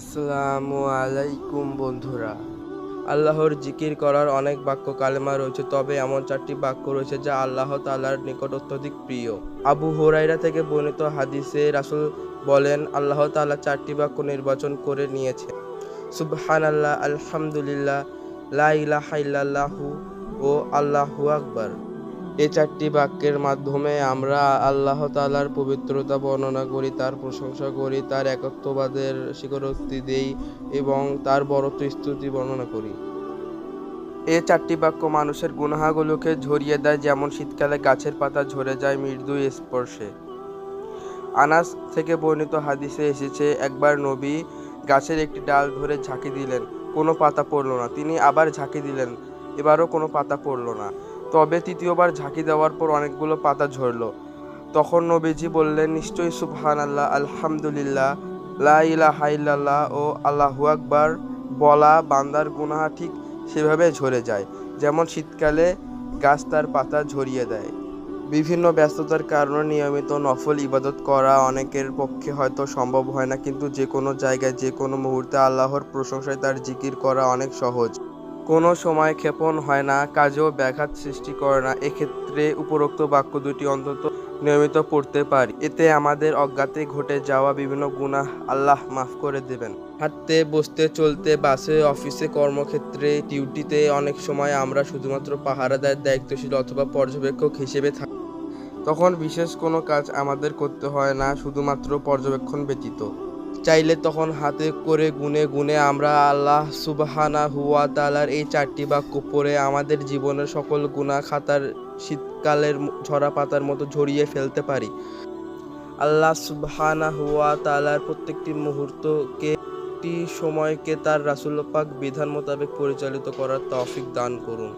আসসালামু আলাইকুম বন্ধুরা। আল্লাহর জিকির করার অনেক বাক্য কালেমা রয়েছে, তবে এমন 4টি বাক্য রয়েছে যা আল্লাহ তাআলার নিকট অত্যধিক প্রিয়। আবু হুরায়রা থেকে বর্ণিত হাদিসে রাসূল বলেন, আল্লাহ তাআলা 4টি বাক্য নির্বাচন করে নিয়েছেন: সুবহানাল্লাহ, আলহামদুলিল্লাহ, লা ইলাহা ইল্লাল্লাহু ও আল্লাহু আকবার। এই 4টি বাক্যের মাধ্যমে আমরা আল্লাহ তাআলার পবিত্রতা বর্ণনা করি, তার প্রশংসা করি, তার একত্ববাদের স্বীকারোক্তি দেই এবং তার বরত্ব স্তুতি বর্ণনা করি। এই 4টি বাক্য মানুষের গুনাহগুলোকে ঝরিয়ে দেয়, যেমন শীতকালে গাছের পাতা ঝরে যায় মৃদু স্পর্শে। আনাস থেকে বর্ণিত হাদিসে এসেছে, একবার নবী গাছের একটি ডাল ধরে ঝাঁকি দিলেন, কোনো পাতা পড়ল না। তিনি আবার ঝাঁকি দিলেন, এবারও কোনো পাতা পড়ল না। তবে তৃতীয়বার ঝাঁকি দেওয়ার পর অনেকগুলো পাতা ঝরল। তখন নবীজি বললেন, নিশ্চয়ই সুবহানাল্লাহ, আলহামদুলিল্লাহ, লা ইলাহা ইল্লাল্লাহ ও আল্লাহু আকবার বলা বান্দার গুনাহ ঠিক সেভাবে ঝরে যায়, যেমন শীতকালে গাছ তার পাতা ঝরিয়ে দেয়। বিভিন্ন ব্যস্ততার কারণে নিয়মিত নফল ইবাদত করা অনেকের পক্ষে হয়তো সম্ভব হয় না, কিন্তু যে কোনো জায়গায় যে কোনো মুহূর্তে আল্লাহর প্রশংসায় তার জিকির করা অনেক সহজ। কোনো সময় ক্ষেপণ হয় না, কাজেও ব্যাঘাত সৃষ্টি করে না। এক্ষেত্রে উপরোক্ত বাক্য দুটি অন্তত নিয়মিত পড়তে পারি, এতে আমাদের অজ্ঞাতে ঘটে যাওয়া বিভিন্ন গুনাহ আল্লাহ মাফ করে দেবেন। হাঁটতে, বসতে, চলতে, বাসে, অফিসে, কর্মক্ষেত্রে, ডিউটিতে অনেক সময় আমরা শুধুমাত্র পাহারাদার, দায়িত্বশীল অথবা পর্যবেক্ষক হিসেবে থাকি। তখন বিশেষ কোনো কাজ আমাদের করতে হয় না, শুধুমাত্র পর্যবেক্ষণ ব্যতীত। চাইলে তখন হাতে করে গুনে গুনে আমরা আল্লাহ সুবহানাহু ওয়া তাআলার এই 4টি বাক্য পড়ে আমাদের জীবনের সকল গুনাহ খাতার শীতকালের ঝরা পাতার মতো ঝরিয়ে ফেলতে পারি। আল্লাহ সুবহানাহু ওয়া তাআলার প্রত্যেকটি মুহূর্তকে, সময়কে তার রাসূল পাক বিধান মোতাবেক পরিচালিত করার তৌফিক দান করুন।